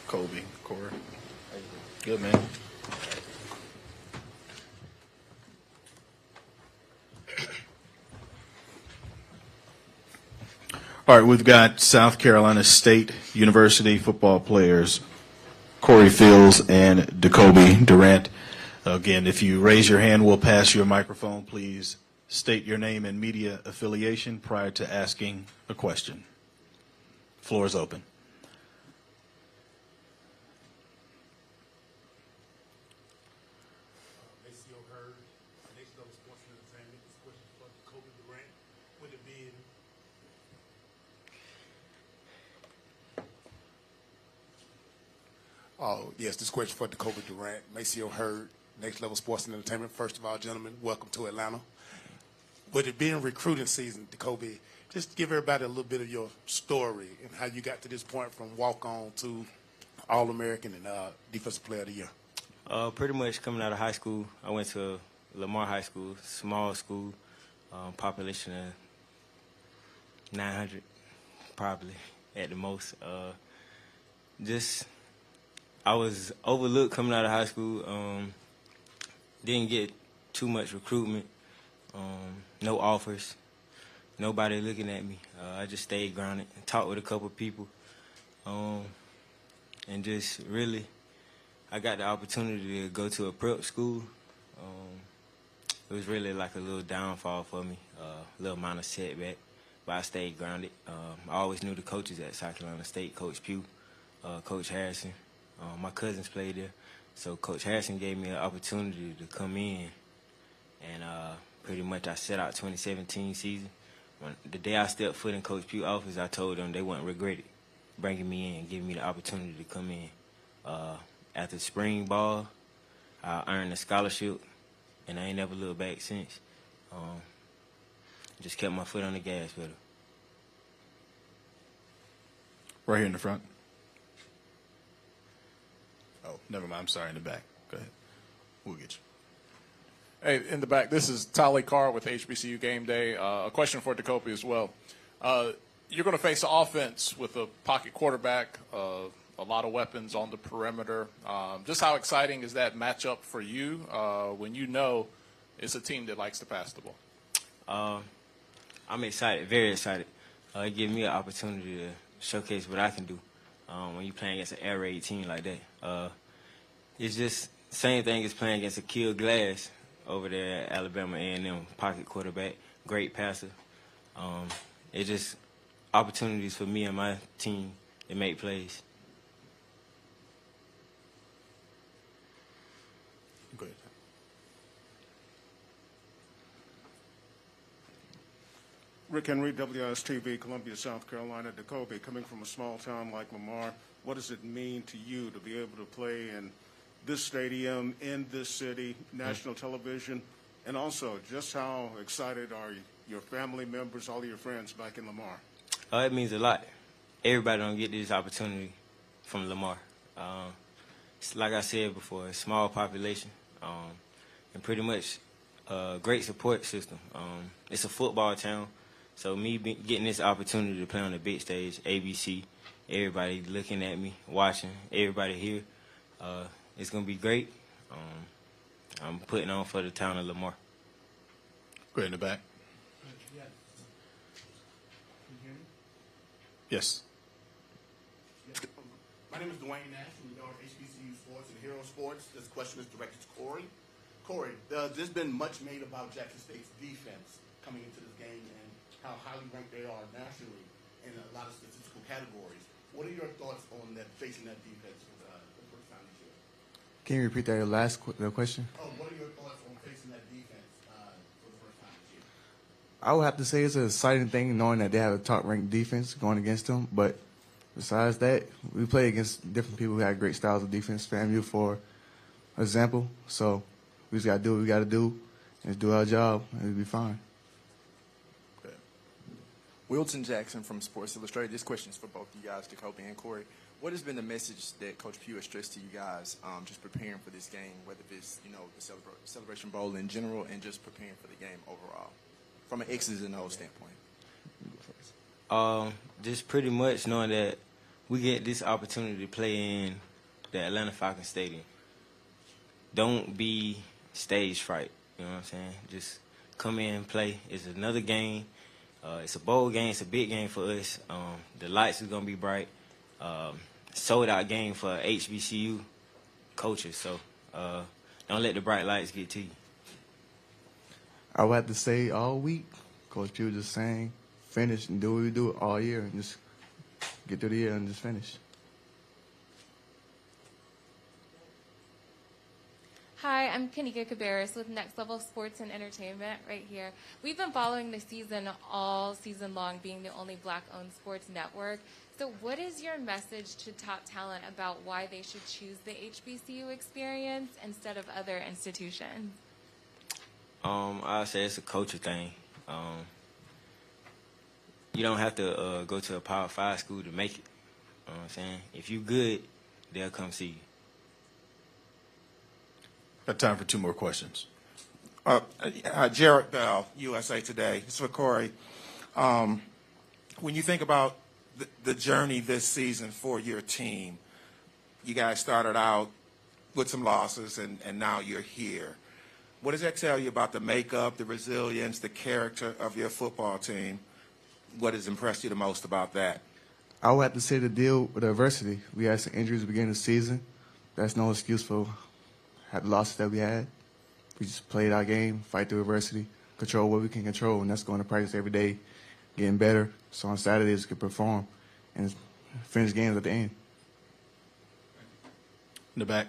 Kobe, Corey. Good, man. All right, we've got South Carolina State University football players Corey Fields and Jacoby Durant. Again, if you raise your hand, we'll pass you a microphone. Please state your name and media affiliation prior to asking a question. Floor is open. Oh, yes, this question for Jacoby Durant. Maceo Hurd, Next Level Sports and Entertainment. First of all, gentlemen, welcome to Atlanta. With it being recruiting season, Jacoby, just give everybody a little bit of your story and how you got to this point from walk-on to All-American and Defensive Player of the Year. Pretty much coming out of high school, I went to Lamar High School, small school, population of 900, probably at the most. I was overlooked coming out of high school. Didn't get too much recruitment, no offers, nobody looking at me. I just stayed grounded, talked with a couple people, and just really, I got the opportunity to go to a prep school. It was really like a little downfall for me, a little minor setback, but I stayed grounded. I always knew the coaches at South Carolina State, Coach Pugh, Coach Harrison. My cousins played there, so Coach Harrison gave me an opportunity to come in, and pretty much I set out 2017 season. The day I stepped foot in Coach Pugh's office, I told them they wouldn't regret it, bringing me in and giving me the opportunity to come in. After spring ball, I earned a scholarship, and I ain't never looked back since. Just kept my foot on the gas pedal. Right here in the front. Oh, never mind. I'm sorry, in the back. Go ahead. We'll get you. Hey, in the back, this is Tali Carr with HBCU Game Day. A question for Jacoby as well. You're going to face an offense with a pocket quarterback, a lot of weapons on the perimeter. Just how exciting is that matchup for you when you know it's a team that likes to pass the ball? I'm excited, very excited. It gives me an opportunity to showcase what I can do when you're playing against an air raid team like that. It's just the same thing as playing against a Kill Glass over there at Alabama A&M, pocket quarterback, great passer. It's just opportunities for me and my team to make plays. Go ahead. Rick Henry, WSTV, Columbia, South Carolina. Jacoby, coming from a small town like Lamar, what does it mean to you to be able to play in this stadium, in this city, national television, and also just how excited are your family members, all of your friends back in Lamar? It means a lot. Everybody don't get this opportunity from Lamar. Like I said before, a small population, and pretty much a great support system. It's a football town, so me getting this opportunity to play on the big stage, ABC, everybody looking at me, watching, everybody here, it's going to be great. I'm putting on for the town of Lamar. Go ahead in the back. Yes. My name is Dwayne Nash from the HBCU Sports and Hero Sports. This question is directed to Corey. Corey, there's been much made about Jackson State's defense coming into this game and how highly ranked they are nationally in a lot of statistical categories. What are your thoughts on that, facing that defense for the first time this year? Can you repeat that last question? Oh, what are your thoughts on facing that defense for the first time this year? I would have to say it's an exciting thing knowing that they have a top-ranked defense going against them. But besides that, we play against different people who have great styles of defense. FAMU, for example. So we just got to do what we got to do and do our job, and we'll be fine. Wilton Jackson from Sports Illustrated. This question is for both you guys, Jacoby and Corey. What has been the message that Coach Pugh has stressed to you guys just preparing for this game, whether it's, the Celebration Bowl in general and just preparing for the game overall, from an X's and O's standpoint? Just pretty much knowing that we get this opportunity to play in the Atlanta Falcons Stadium. Don't be stage fright. You know what I'm saying? Just come in and play. It's another game. It's a bowl game. It's a big game for us. The lights is going to be bright. Sold out game for HBCU coaches. So don't let the bright lights get to you. I would have to say all week, Coach Pugh just saying, finish and do what we do all year and just get through the year and just finish. Hi, I'm Kanika Cabarrus with Next Level Sports and Entertainment right here. We've been following the season all season long, being the only Black-owned sports network. So what is your message to top talent about why they should choose the HBCU experience instead of other institutions? I'll say it's a culture thing. You don't have to go to a Power 5 school to make it. You know what I'm saying? If you good, they'll come see you. Got time for 2 more questions. Jared Bell, USA Today. It's for Corey. When you think about the journey this season for your team, you guys started out with some losses, and now you're here. What does that tell you about the makeup, the resilience, the character of your football team? What has impressed you the most about that? I would have to say the deal with adversity. We had some injuries at the beginning of the season. That's no excuse for the losses that we had. We just played our game, fight through adversity, control what we can control, and that's going to practice every day, getting better, so on Saturdays we can perform and finish games at the end. In the back.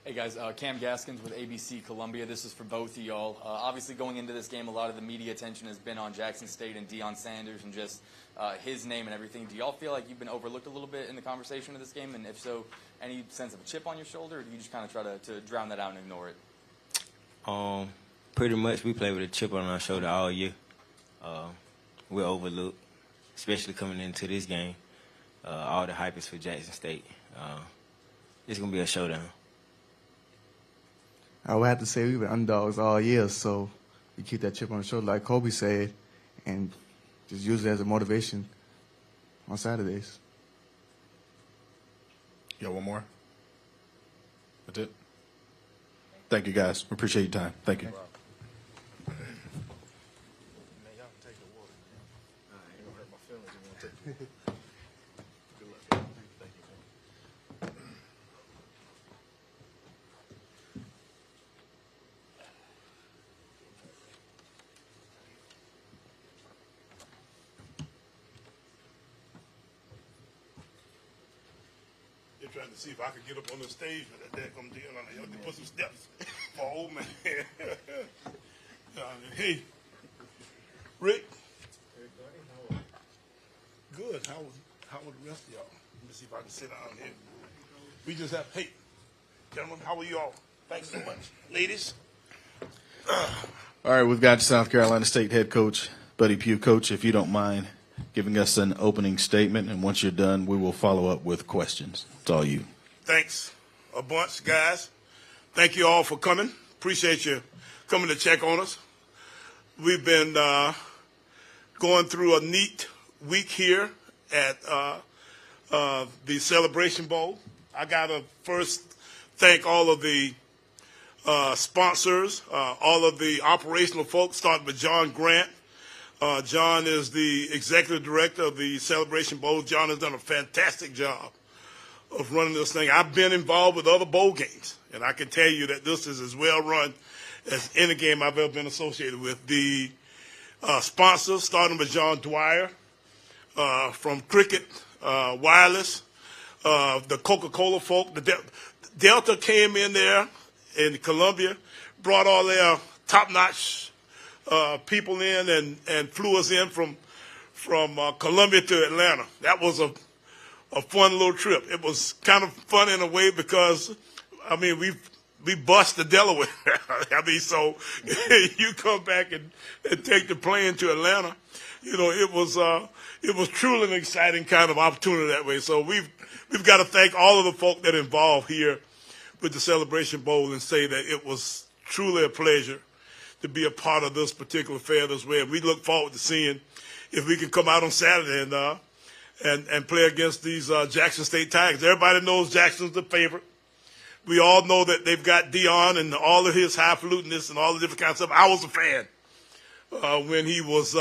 Hey guys, Cam Gaskins with ABC Columbia. This is for both of y'all. Obviously going into this game, a lot of the media attention has been on Jackson State and Deion Sanders and just his name and everything. Do y'all feel like you've been overlooked a little bit in the conversation of this game? And if so, any sense of a chip on your shoulder, or do you just kind of try to drown that out and ignore it? Pretty much we play with a chip on our shoulder all year. We're overlooked, especially coming into this game. All the hype is for Jackson State. It's going to be a showdown. I would have to say we've been underdogs all year, so we keep that chip on the shoulder, like Kobe said, and just use it as a motivation on Saturdays. You got one more? That's it? Thank you, guys. We appreciate your time. Thank you. Trying to see if I could get up on the stage with that come deal. I have to put some steps for old man. Hey, Rick. Good. How was the rest of y'all? Let me see if I can sit down here. We just have, hey, gentlemen, how are you all? Thanks so much. Ladies. All right, we've got South Carolina State head coach Buddy Pugh. Coach, if you don't mind giving us an opening statement, and once you're done, we will follow up with questions. It's all you. Thanks a bunch, guys. Thank you all for coming. Appreciate you coming to check on us. We've been going through a neat week here at the Celebration Bowl. I got to first thank all of the sponsors, all of the operational folks, starting with John Grant. John is the executive director of the Celebration Bowl. John has done a fantastic job of running this thing. I've been involved with other bowl games, and I can tell you that this is as well run as any game I've ever been associated with. The sponsors, starting with John Dwyer from Cricket Wireless, the Coca-Cola folk, the Delta came in there in Columbia, brought all their top-notch people in and flew us in from Columbia to Atlanta. That was a fun little trip. It was kind of fun in a way because, I mean, we bust the Delaware. I mean, so you come back and take the plane to Atlanta. You know, it was truly an exciting kind of opportunity that way. So we've got to thank all of the folk that are involved here with the Celebration Bowl and say that it was truly a pleasure to be a part of this particular fair this way. And we look forward to seeing if we can come out on Saturday and play against these Jackson State Tigers. Everybody knows Jackson's the favorite. We all know that they've got Dion and all of his highfalutinous and all the different kinds of stuff. I was a fan when he was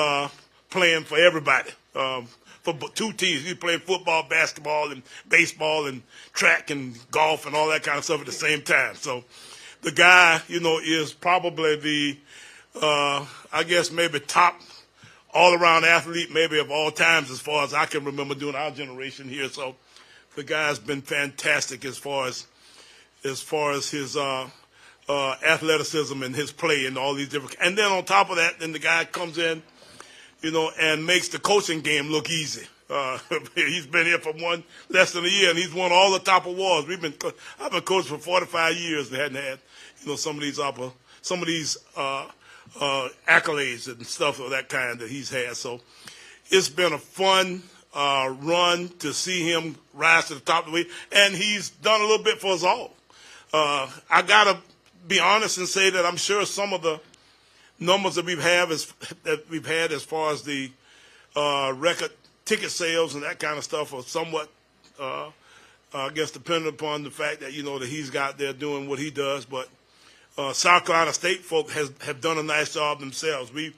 playing for everybody, for two teams. He was playing football, basketball, and baseball, and track and golf and all that kind of stuff at the same time. So the guy, is probably the, I guess maybe top all-around athlete maybe of all times as far as I can remember doing our generation here. So the guy's been fantastic as far as his athleticism and his play and all these different. And then on top of that, then the guy comes in, and makes the coaching game look easy. He's been here for less than a year, and he's won all the top awards. I've been coaching for 45 years and hadn't had, some of these accolades and stuff of that kind that he's had. So it's been a fun run to see him rise to the top of the league, and he's done a little bit for us all. I gotta be honest and say that I'm sure some of the numbers that we've had as far as the record ticket sales and that kind of stuff are somewhat, I guess, dependent upon the fact that that he's got there doing what he does. But South Carolina State folk have done a nice job themselves. We've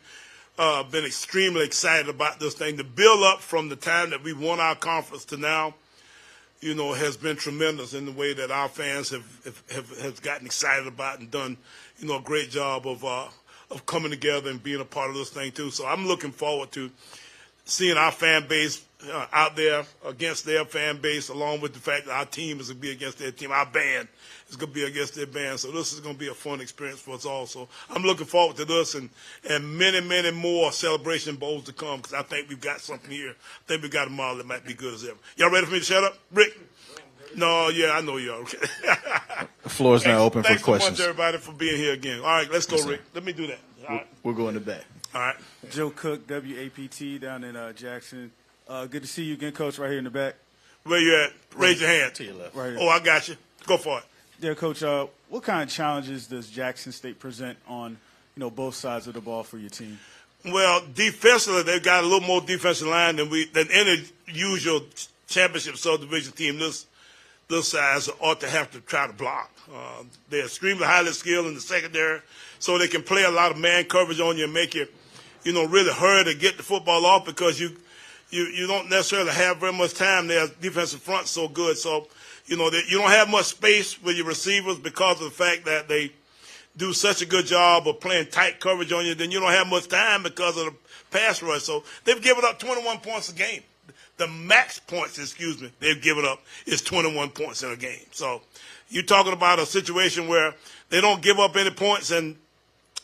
been extremely excited about this thing. The build up from the time that we won our conference to now, has been tremendous in the way that our fans have gotten excited about and done, a great job of coming together and being a part of this thing too. So I'm looking forward to seeing our fan base out there against their fan base, along with the fact that our team is going to be against their team. Our band is going to be against their band. So this is going to be a fun experience for us all. So I'm looking forward to this and many, many more Celebration Bowls to come, because I think we've got something here. I think we've got a model that might be good as ever. Y'all ready for me to shut up? Rick? No, yeah, I know you are. Okay. The floor is now open for questions. Thanks so much, everybody, for being here again. All right, let's go, Yes, Rick. Let me do that. All right. We'll go in the back. All right. Joe Cook, WAPT, down in Jackson. Good to see you again, Coach, right here in the back. Where you at? Raise your hand. To your left. Right here. Oh, I got you. Go for it. Yeah, Coach, what kind of challenges does Jackson State present on, both sides of the ball for your team? Well, defensively, they've got a little more defensive line than any usual championship subdivision team this size ought to have to try to block. They're extremely highly skilled in the secondary, so they can play a lot of man coverage on you and make you, really hurry to get the football off, because you don't necessarily have very much time. Their defensive front's so good, so you don't have much space with your receivers because of the fact that they do such a good job of playing tight coverage on you. Then you don't have much time because of the pass rush. So they've given up 21 points a game. The max points, they've given up is 21 points in a game. So you're talking about a situation where they don't give up any points and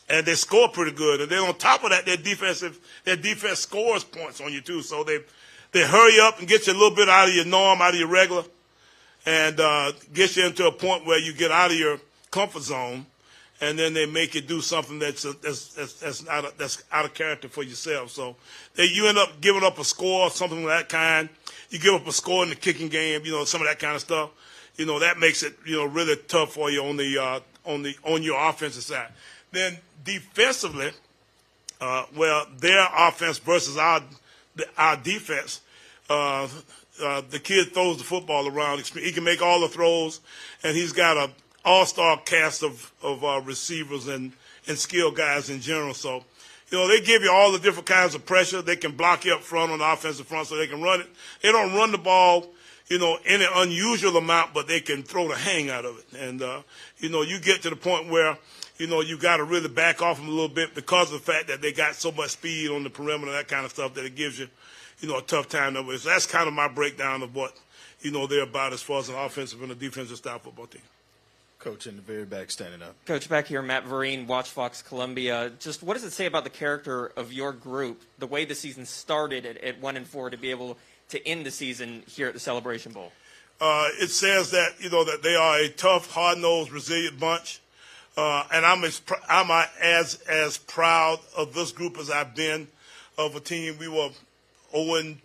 they score pretty good. And then on top of that, their defense scores points on you too. So they hurry up and get you a little bit out of your norm, out of your regular, and get you into a point where you get out of your comfort zone, and then they make you do something that's out of character for yourself. So you end up giving up a score, something of that kind. You give up a score in the kicking game, some of that kind of stuff. That makes it really tough for you on your offensive side. Then defensively, their offense versus our defense, the kid throws the football around. He can make all the throws, and he's got an all-star cast of receivers and skilled guys in general. So, they give you all the different kinds of pressure. They can block you up front on the offensive front, so they can run it. They don't run the ball, any unusual amount, but they can throw the hang out of it. And, you get to the point where, you got to really back off them a little bit because of the fact that they got so much speed on the perimeter, that kind of stuff, that it gives you, a tough time. So that's kind of my breakdown of what, they're about as far as an offensive and a defensive style football team. Coach in the very back standing up. Coach, back here, Matt Vereen, Watch Fox Columbia. Just what does it say about the character of your group, the way the season started at 1-4, to be able to end the season here at the Celebration Bowl? It says that, that they are a tough, hard-nosed, resilient bunch. And I'm as proud of this group as I've been of a team. We were 0-2,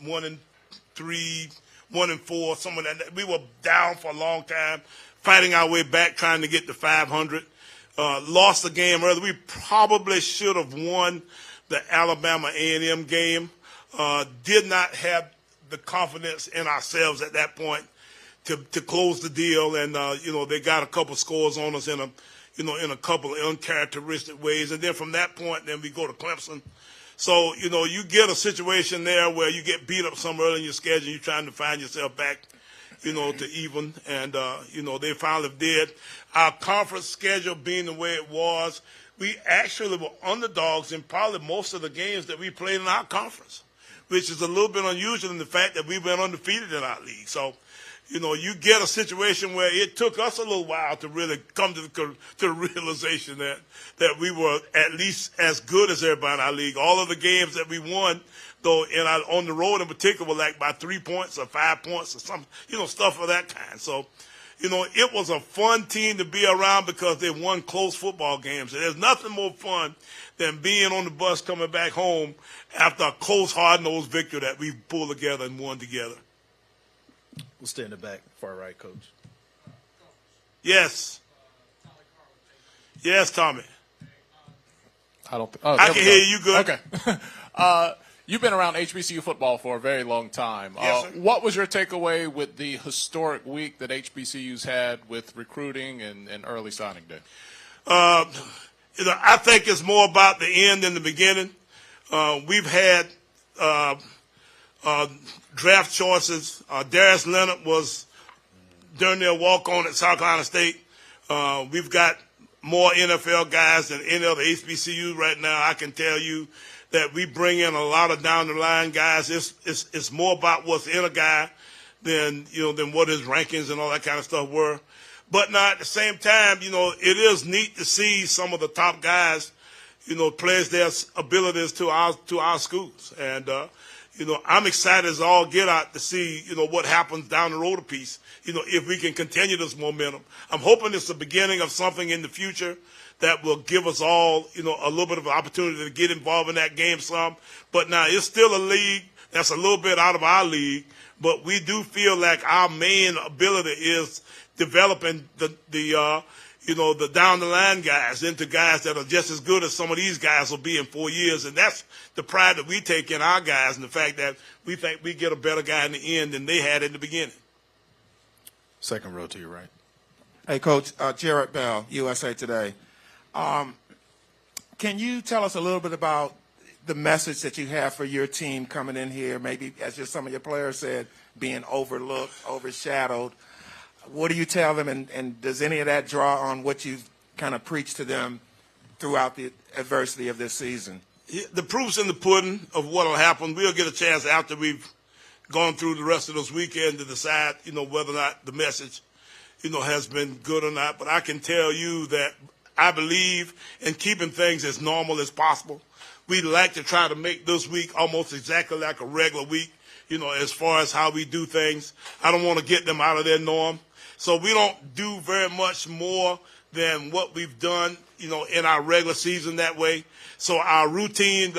0-1-3, 1-4, something like that. We were down for a long time, fighting our way back, trying to get to 500. Lost the game early. We probably should have won the Alabama A&M game. Did not have the confidence in ourselves at that point to close the deal. And, they got a couple scores on us in a couple of uncharacteristic ways. And then from that point, then we go to Clemson. So, you get a situation there where you get beat up some early in your schedule. You're trying to find yourself back, to even. And, they finally did. Our conference schedule being the way it was, we actually were underdogs in probably most of the games that we played in our conference, which is a little bit unusual in the fact that we've been undefeated in our league. So, you get a situation where it took us a little while to really come to the realization that we were at least as good as everybody in our league. All of the games that we won, though, on the road in particular, were like by 3 points or 5 points or some, stuff of that kind. So, it was a fun team to be around because they won close football games. And there's nothing more fun than being on the bus coming back home after a close, hard-nosed victory that we pulled together and won together. We'll stay in the back, far right, Coach. Yes. Yes, Tommy. I can hear you good. Okay. You've been around HBCU football for a very long time. Yes, sir. What was your takeaway with the historic week that HBCUs had with recruiting and early signing day? I think it's more about the end than the beginning. We've had draft choices. Darius Leonard was during their walk-on at South Carolina State. We've got more NFL guys than any other HBCU right now. I can tell you that we bring in a lot of down-the-line guys. It's more about what's in a guy than what his rankings and all that kind of stuff were. But now at the same time, it is neat to see some of the top guys, pledge their abilities to our schools. And, I'm excited as all get out to see, what happens down the road a piece, if we can continue this momentum. I'm hoping it's the beginning of something in the future that will give us all, a little bit of an opportunity to get involved in that game some. But now it's still a league that's a little bit out of our league, but we do feel like our main ability is developing the down-the-line guys into guys that are just as good as some of these guys will be in 4 years. And that's the pride that we take in our guys and the fact that we think we get a better guy in the end than they had in the beginning. Second row to your right. Hey, Coach, Jared Bell, USA Today. Can you tell us a little bit about the message that you have for your team coming in here, maybe as some of your players said, being overlooked, overshadowed? What do you tell them, and does any of that draw on what you've kind of preached to them throughout the adversity of this season? The proof's in the pudding of what will happen. We'll get a chance after we've gone through the rest of this weekend to decide, whether or not the message, has been good or not. But I can tell you that I believe in keeping things as normal as possible. We'd like to try to make this week almost exactly like a regular week, as far as how we do things. I don't want to get them out of their norm. So we don't do very much more than what we've done, in our regular season that way. So our routine,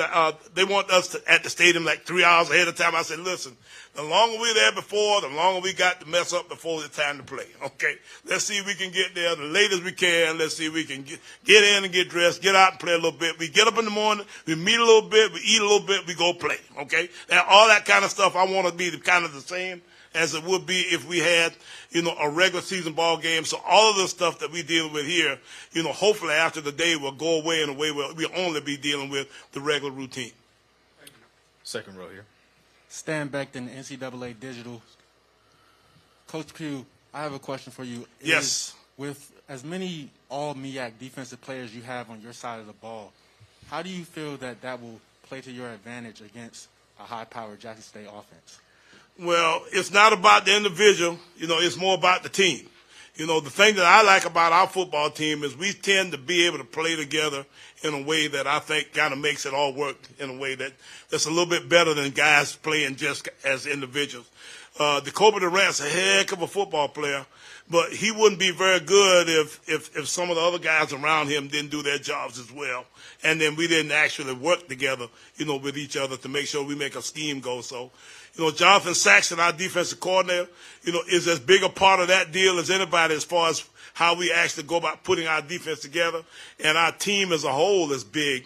they want us at the stadium like 3 hours ahead of time. I said, listen, the longer we're there before, the longer we got to mess up before it's time to play. Okay, let's see if we can get there the latest we can. Let's see if we can get in and get dressed, get out and play a little bit. We get up in the morning, we meet a little bit, we eat a little bit, we go play. Okay, and all that kind of stuff I want to be kind of the same as it would be if we had, a regular season ball game. So all of the stuff that we deal with here, hopefully after the day will go away in a way where we'll only be dealing with the regular routine. Second row here. Stan Beckton, NCAA Digital. Coach Pugh, I have a question for you. Yes. With as many all MEAC defensive players you have on your side of the ball, how do you feel that will play to your advantage against a high-powered Jackson State offense? Well, it's not about the individual. It's more about the team. The thing that I like about our football team is we tend to be able to play together in a way that I think kind of makes it all work in a way that's a little bit better than guys playing just as individuals. Jacoby Durant's a heck of a football player, but he wouldn't be very good if some of the other guys around him didn't do their jobs as well. And then we didn't actually work together, with each other to make sure we make a scheme go. So, Jonathan Saxon, our defensive coordinator, is as big a part of that deal as anybody as far as how we actually go about putting our defense together. And our team as a whole is big,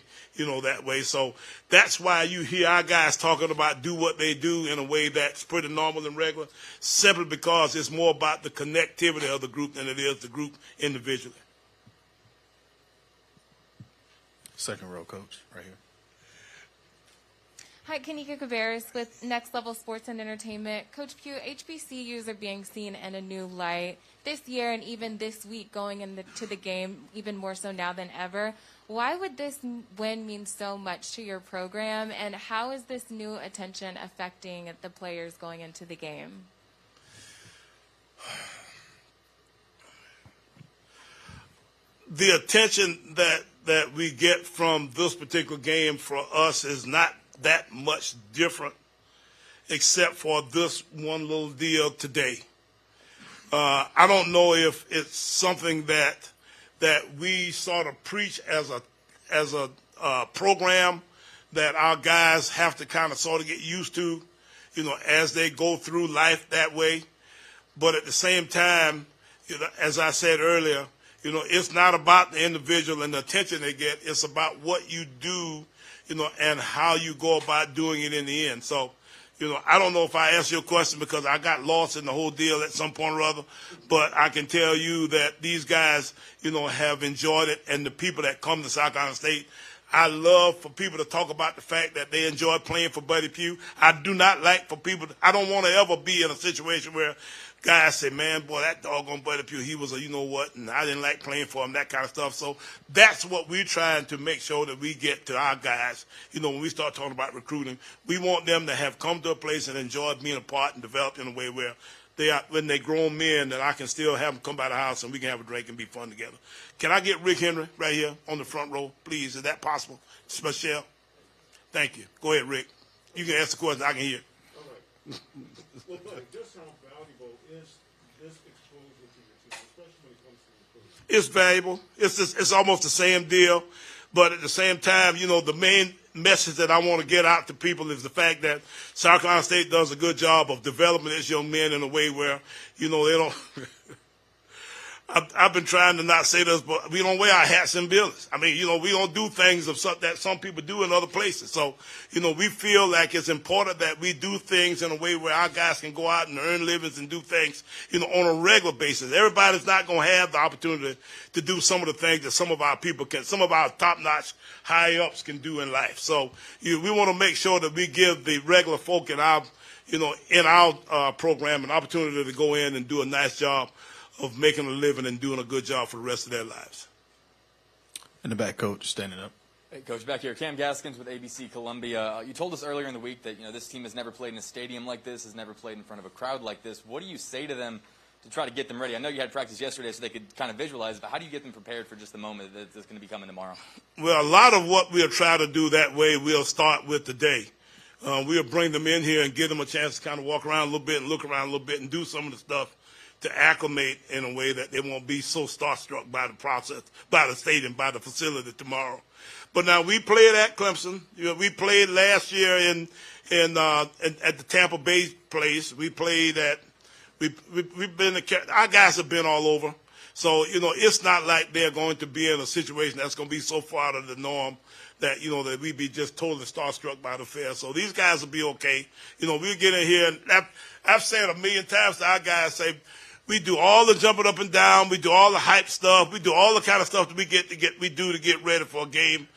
that way. So that's why you hear our guys talking about do what they do in a way that's pretty normal and regular, simply because it's more about the connectivity of the group than it is the group individually. Second row, coach, right here. Hi, Kanika Cabarrus with Next Level Sports and Entertainment. Coach Pugh, HBCUs are being seen in a new light this year and even this week going into the game, even more so now than ever. Why would this win mean so much to your program, and how is this new attention affecting the players going into the game? The attention that we get from this particular game for us is not that much different, except for this one little deal today. I don't know if it's something that we sort of preach as a program that our guys have to kind of sort of get used to, as they go through life that way. But at the same time, as I said earlier, it's not about the individual and the attention they get. It's about what you do, and how you go about doing it in the end. So, I don't know if I answered your question because I got lost in the whole deal at some point or other, but I can tell you that these guys, have enjoyed it, and the people that come to South Carolina State, I love for people to talk about the fact that they enjoy playing for Buddy Pugh. I do not like for people, I don't want to ever be in a situation where guys say, man, boy, that doggone Buddy Pugh, he was a you-know-what, and I didn't like playing for him, that kind of stuff. So that's what we're trying to make sure that we get to our guys. When we start talking about recruiting, we want them to have come to a place and enjoyed being a part and developed in a way where they are, when they're grown men, that I can still have them come by the house and we can have a drink and be fun together. Can I get Rick Henry right here on the front row, please? Is that possible? Michelle? Thank you. Go ahead, Rick. You can ask the question. I can hear. All right. Well, look, just how valuable is this exposure to your team, especially when it comes to recruiting? It's valuable. It's almost the same deal, but at the same time, the main message that I want to get out to people is the fact that South Carolina State does a good job of developing its young men in a way where, they don't. I've been trying to not say this, but we don't wear our hats in business. I mean, we don't do things that some people do in other places. So, we feel like it's important that we do things in a way where our guys can go out and earn livings and do things, on a regular basis. Everybody's not going to have the opportunity to do some of the things that some of our people can, some of our top-notch high-ups can do in life. So, we want to make sure that we give the regular folk in our, program an opportunity to go in and do a nice job of making a living and doing a good job for the rest of their lives. In the back, coach, standing up. Hey, Coach, back here. Cam Gaskins with ABC Columbia. You told us earlier in the week that this team has never played in a stadium like this, has never played in front of a crowd like this. What do you say to them to try to get them ready? I know you had practice yesterday so they could kind of visualize it, but how do you get them prepared for just the moment that's going to be coming tomorrow? Well, a lot of what we'll try to do that way, we'll start with today. We'll bring them in here and give them a chance to kind of walk around a little bit and look around a little bit and do some of the stuff to acclimate in a way that they won't be so starstruck by the process, by the stadium, by the facility tomorrow. But now we played at Clemson. We played last year at the Tampa Bay place. We played at. We've been. Our guys have been all over. So it's not like they're going to be in a situation that's going to be so far out of the norm that that we be just totally starstruck by the affair. So these guys will be okay. We'll get in here, and I've said a million times to our guys, say, we do all the jumping up and down. We do all the hype stuff. We do all the kind of stuff that we do to get ready for a game.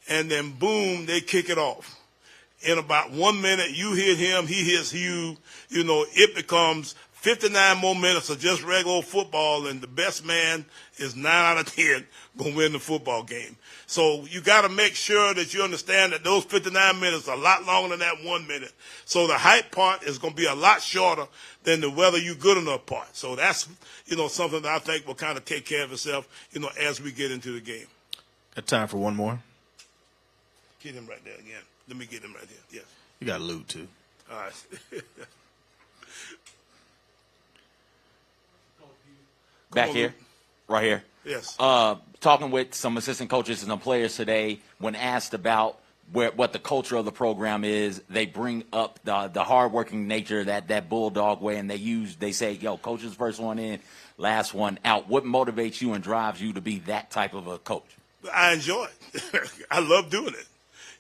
And then, boom, they kick it off. In about 1 minute, you hit him, he hits you. It becomes 59 more minutes of just regular football, and the best man is 9 out of 10 going to win the football game. So you got to make sure that you understand that those 59 minutes are a lot longer than that 1 minute. So the hype part is going to be a lot shorter than the whether you good enough part. So that's, something that I think will kind of take care of itself, as we get into the game. Got time for one more? Get him right there again. Let me get him right here. Yes. You got Lou, too. All right. Back here, right here. Yes. Talking with some assistant coaches and some players today, when asked about what the culture of the program is, they bring up the hardworking nature, that bulldog way, and they say, yo, coach's first one in, last one out. What motivates you and drives you to be that type of a coach? I enjoy it. I love doing it.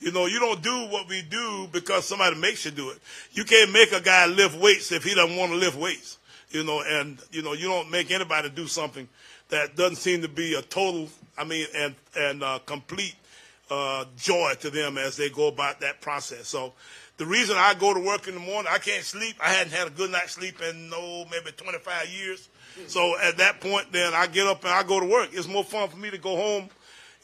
You know, you don't do what we do because somebody makes you do it. You can't make a guy lift weights if he doesn't want to lift weights. You know, and, you know, you don't make anybody do something that doesn't seem to be a total, complete joy to them as they go about that process. So the reason I go to work in the morning, I can't sleep. I hadn't had a good night's sleep in, maybe 25 years. So at that point, then I get up and I go to work. It's more fun for me to go home,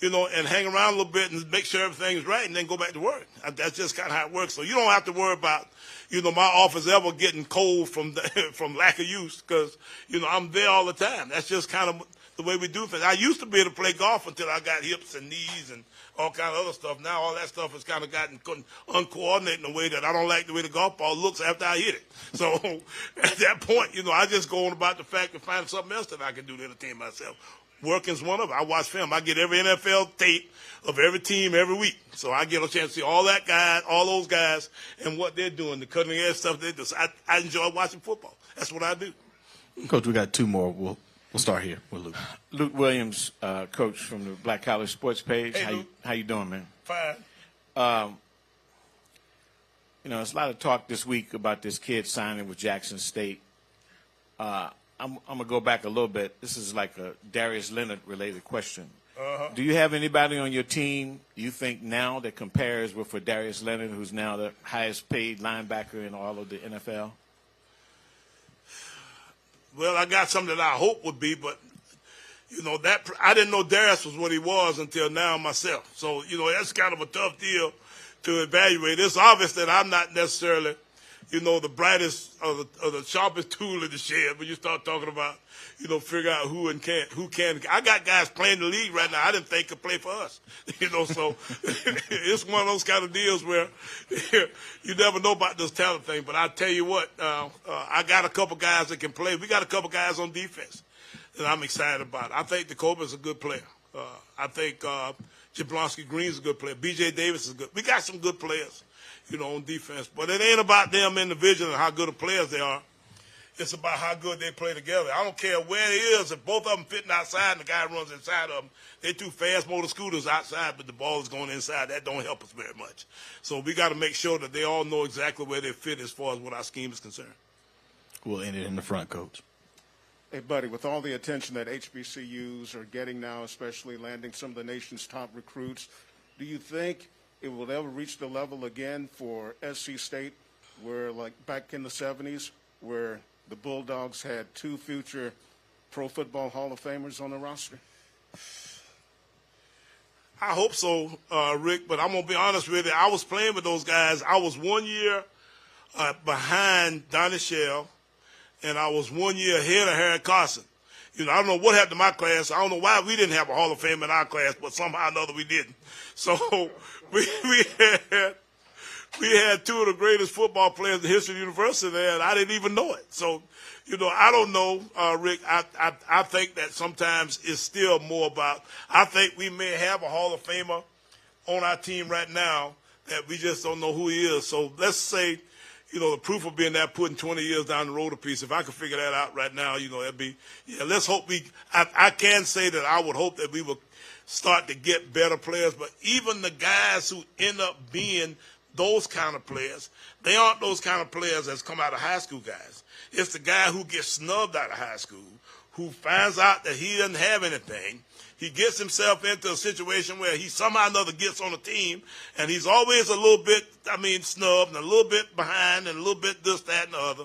you know, and hang around a little bit and make sure everything's right and then go back to work. That's just kind of how it works. So you don't have to worry about, you know, my office ever getting cold from from lack of use because, you know, I'm there all the time. That's just kind of the way we do things. I used to be able to play golf until I got hips and knees and all kind of other stuff. Now all that stuff has kind of gotten uncoordinated in a way that I don't like the way the golf ball looks after I hit it. So at that point, you know, I just go on about the fact of finding something else that I can do to entertain myself. Working's one of it. I watch film. I get every NFL tape of every team every week. So I get a chance to see all those guys and what they're doing, the cutting edge stuff they do. So I enjoy watching football. That's what I do. Coach, we got two more. We'll start here with Luke. Luke Williams, coach from the Black College Sports page. Hey, Luke. How you doing, man? Fine. You know, there's a lot of talk this week about this kid signing with Jackson State. I'm going to go back a little bit. This is like a Darius Leonard related question. Do you have anybody on your team you think now that compares with Darius Leonard, who's now the highest paid linebacker in all of the NFL? Well, I got something that I hope would be, but, you know, that I didn't know Darius was what he was until now myself. So, you know, that's kind of a tough deal to evaluate. It's obvious that I'm not necessarily, you know, the brightest or the sharpest tool in the shed when you start talking about, you know, figure out who can. I got guys playing the league right now I didn't think could play for us. You know, so it's one of those kind of deals where you never know about this talent thing. But I tell you what, I got a couple guys that can play. We got a couple guys on defense that I'm excited about. I think Jacoby's a good player. I think Jablonski Green's a good player. B.J. Davis is good. We got some good players, you know, on defense. But it ain't about them individually and how good of players they are. It's about how good they play together. I don't care where it is. If both of them fitting outside and the guy runs inside of them, they're two fast motor scooters outside, but the ball is going inside. That don't help us very much. So we got to make sure that they all know exactly where they fit as far as what our scheme is concerned. We'll end it in the front, Coach. Hey, buddy, with all the attention that HBCUs are getting now, especially landing some of the nation's top recruits, do you think it will ever reach the level again for SC State where, like back in the 70s, where the Bulldogs had two future Pro Football Hall of Famers on the roster? I hope so, Rick, but I'm going to be honest with you. I was playing with those guys. I was 1 year behind Donnie Shell, and I was 1 year ahead of Harry Carson. You know, I don't know what happened to my class. I don't know why we didn't have a Hall of Fame in our class, but somehow or another we didn't. So we had two of the greatest football players in the history of the university there, and I didn't even know it. So, you know, I don't know, Rick. I think that sometimes it's still more about, I think we may have a Hall of Famer on our team right now that we just don't know who he is. So let's say, you know, the proof of being that putting 20 years down the road a piece. If I could figure that out right now, you know, that'd be, yeah, let's hope I can say that I would hope that we will start to get better players. But even the guys who end up being those kind of players, they aren't those kind of players that's come out of high school guys. It's the guy who gets snubbed out of high school, who finds out that he doesn't have anything. He gets himself into a situation where he somehow or another gets on a team, and he's always a little bit, snubbed and a little bit behind and a little bit this, that, and the other.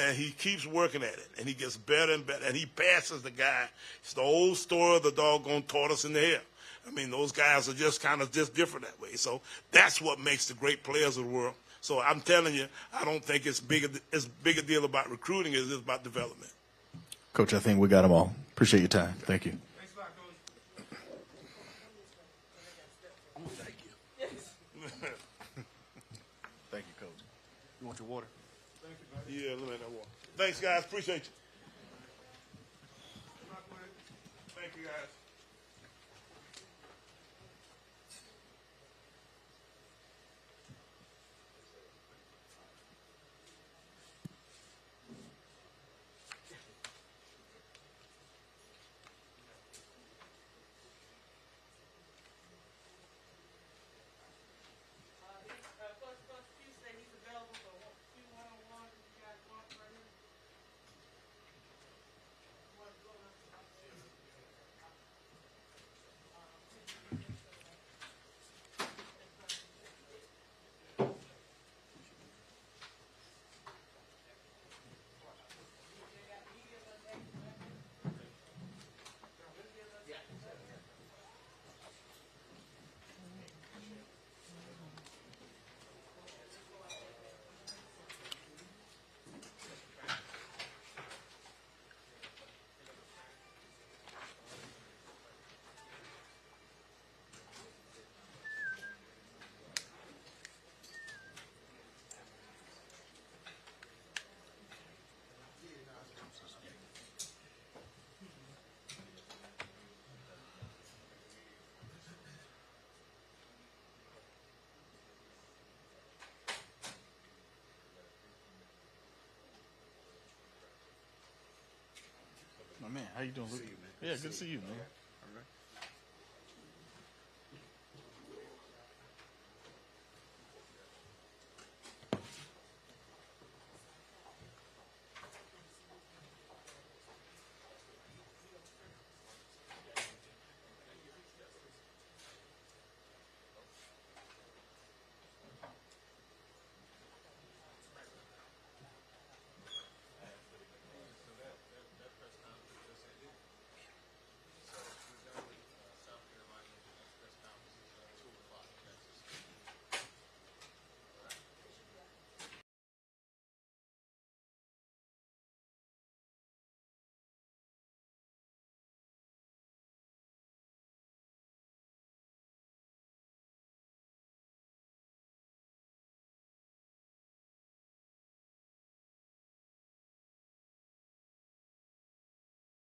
And he keeps working at it, and he gets better and better, and he passes the guy. It's the old story of the doggone tortoise in the hare. I mean, those guys are just kind of just different that way. So that's what makes the great players of the world. So I'm telling you, I don't think it's big a deal about recruiting as it is about development. Coach, I think we got them all. Appreciate your time. Thank you. Thanks a lot, Coach. Thank you. Thank you, Coach. You want your water? Yeah, let me have that water. Thanks, guys. Appreciate you. Thank you, guys. Man, how you doing, Luke? Yeah, good to see you, man.